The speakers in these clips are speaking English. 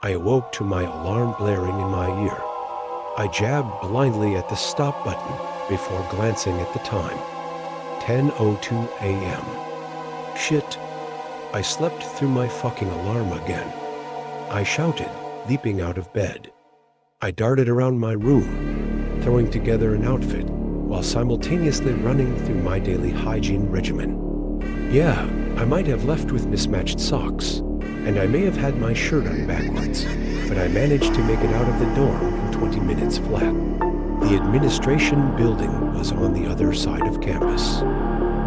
I awoke to my alarm blaring in my ear. I jabbed blindly at the stop button before glancing at the time. 10:02 a.m. Shit. I slept through my fucking alarm again. I shouted, leaping out of bed. I darted around my room, throwing together an outfit while simultaneously running through my daily hygiene regimen. Yeah, I might have left with mismatched socks, and I may have had my shirt on backwards, but I managed to make it out of the dorm in 20 minutes flat. The administration building was on the other side of campus.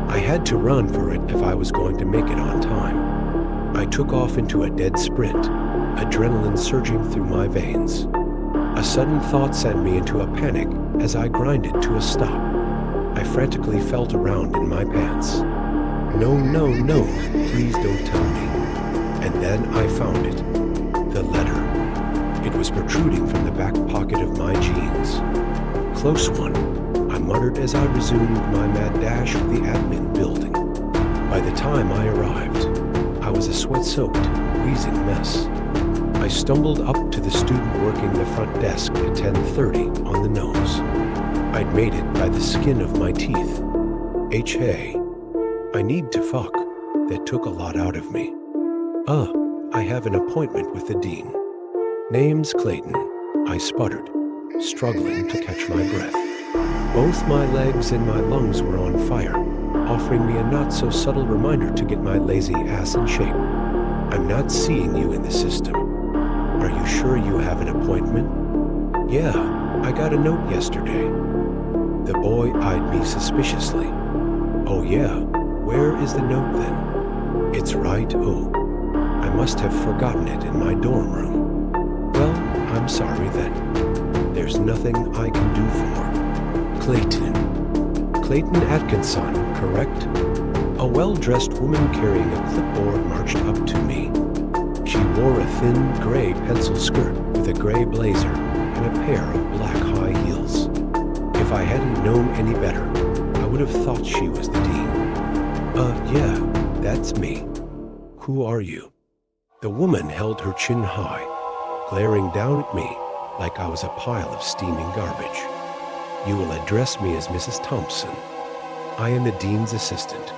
I had to run for it if I was going to make it on time. I took off into a dead sprint, adrenaline surging through my veins. A sudden thought sent me into a panic as I grinded to a stop. I frantically felt around in my pants. No, no, no, please don't tell me. And then I found it. The letter. It was protruding from the back pocket of my jeans. Close one, I muttered as I resumed my mad dash for the admin building. By the time I arrived, I was a sweat-soaked, wheezing mess. I stumbled up to the student working the front desk at 10:30 on the nose. I'd made it by the skin of my teeth. Hey, I need to fuck. That took a lot out of me. I have an appointment with the dean. Name's Clayton, I sputtered, struggling to catch my breath. Both my legs and my lungs were on fire, offering me a not-so-subtle reminder to get my lazy ass in shape. I'm not seeing you in the system. Are you sure you have an appointment? Yeah, I got a note yesterday. The boy eyed me suspiciously. Oh yeah, where is the note then? It's right, I must have forgotten it in my dorm room. Well, I'm sorry then. There's nothing I can do for. Clayton Atkinson, correct? A well-dressed woman carrying a clipboard marched up to me. She wore a thin, gray pencil skirt with a gray blazer and a pair of black high heels. If I hadn't known any better, I would have thought she was the dean. Yeah, that's me. Who are you? The woman held her chin high, glaring down at me like I was a pile of steaming garbage. You will address me as Mrs. Thompson. I am the dean's assistant.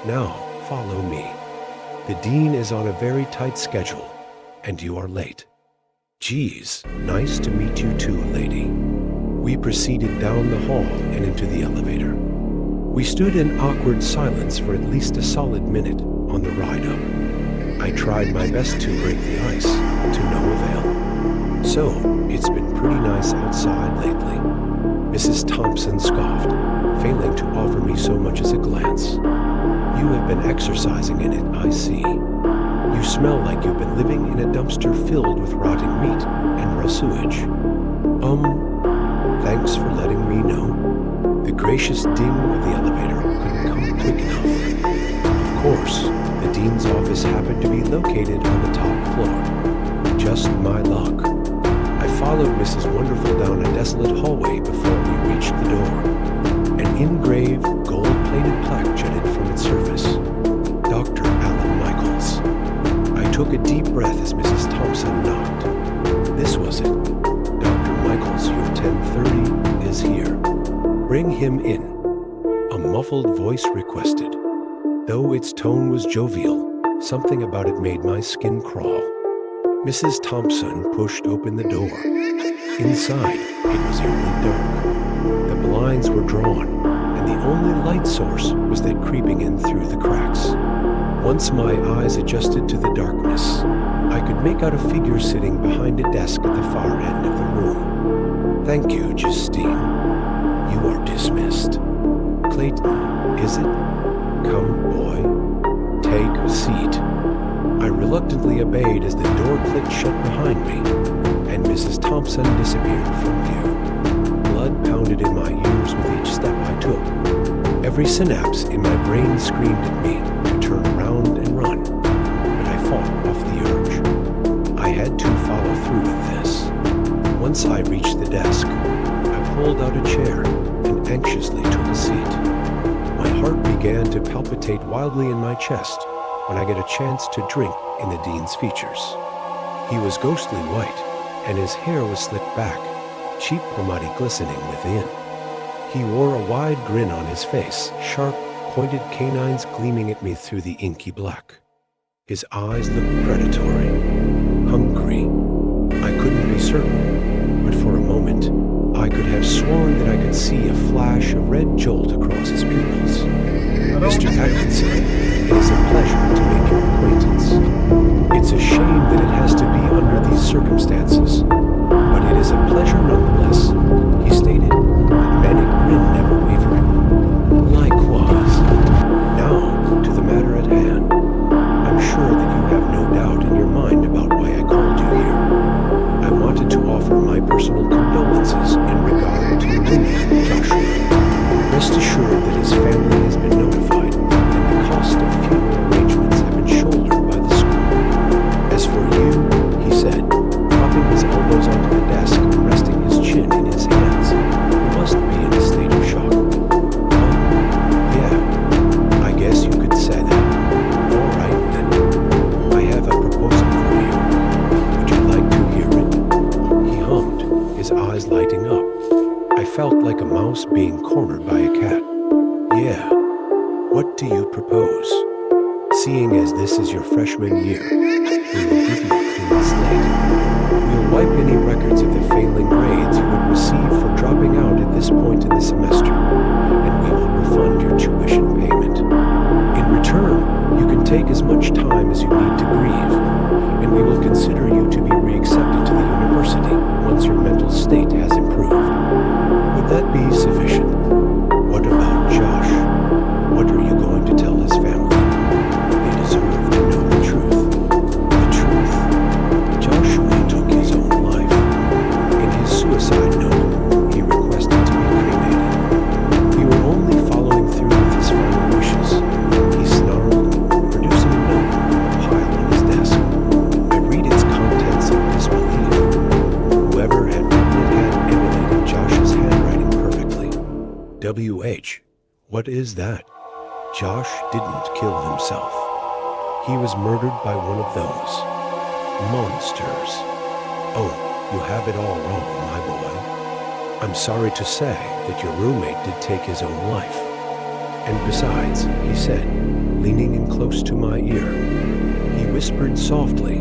Now, follow me. The dean is on a very tight schedule, and you are late. Geez, nice to meet you too, lady. We proceeded down the hall and into the elevator. We stood in awkward silence for at least a solid minute on the ride up. I tried my best to break the ice, to no avail. So, it's been pretty nice outside lately. Mrs. Thompson scoffed, failing to offer me so much as a glance. You have been exercising in it, I see. You smell like you've been living in a dumpster filled with rotting meat and raw sewage. Thanks for letting me know. The gracious ding of the elevator couldn't come quick enough. Of course, the dean's office happened to be located on the top floor. Just my luck. I followed Mrs. Wonderful down a desolate hallway before we reached the door. An engraved, gold-plated plaque jutted from its surface. Dr. Alan Michaels. I took a deep breath as Mrs. Thompson knocked. This was it. Dr. Michaels, your 10:30 is here. Bring him in. A muffled voice requested. Though its tone was jovial, something about it made my skin crawl. Mrs. Thompson pushed open the door. Inside, it was eerily dark. The blinds were drawn, and the only light source was that creeping in through the cracks. Once my eyes adjusted to the darkness, I could make out a figure sitting behind a desk at the far end of the room. Thank you, Justine. You are dismissed. Clayton, is it? Come, boy. Take a seat. I reluctantly obeyed as the door clicked shut behind me, and Mrs. Thompson disappeared from view. Blood pounded in my ears with each step I took. Every synapse in my brain screamed at me to turn around and run, but I fought off the urge. I had to follow through with this. Once I reached the desk, I pulled out a chair and anxiously took a seat. My heart began to palpitate wildly in my chest when I get a chance to drink in the dean's features. He was ghostly white, and his hair was slicked back, cheek pomade glistening within. He wore a wide grin on his face, sharp, pointed canines gleaming at me through the inky black. His eyes looked predatory, hungry. I couldn't be certain, but for a moment, I could have sworn that I could see a flash of red jolt across his pupils. Mr. Atkinson, it is a pleasure to make your acquaintance. It's a shame that it has to be under these circumstances, but it is a pleasure nonetheless, he stated, a manic grin never wavering. Likewise. Now, to the matter at hand. I'm sure that you have no doubt in your mind about why I called you here. I wanted to offer my personal condolences in regard to Lincoln Joshua. Rest assured that his family has been notified, and the cost of funeral arrangements have been shouldered by the school. As for you, he said, propping his elbows onto the desk and resting his chin in his hands, you must be in a state of shock. Yeah, I guess you could say that. All right then, I have a proposal for you. Would you like to hear it? He hummed, his eyes lighting up. I felt like a mouse being cornered by a cat. Yeah, what do you propose? Seeing as this is your freshman year, we will give you a clean slate. We'll wipe any records of the failing grades you would receive for dropping out at this point in the semester, and we will refund your tuition payment. In return, you can take as much time as you need to grieve, and we will consider you to be reaccepted to the university once your mental state has improved. Would that be sufficient? What about Josh? What are you going to tell his family? They deserve to know the truth. The truth? Joshua took his own life. In his suicide note, he requested to be cremated. We were only following through with his final wishes. He snarled, producing a note from a pile on his desk. I read its contents in disbelief. Whoever had written it had emulated Josh's handwriting perfectly. WH. What is that? Josh didn't kill himself. He was murdered by one of those monsters. Oh, you have it all wrong, my boy. I'm sorry to say that your roommate did take his own life. And besides, he said, leaning in close to my ear, he whispered softly,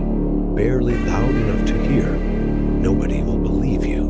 barely loud enough to hear, nobody will believe you.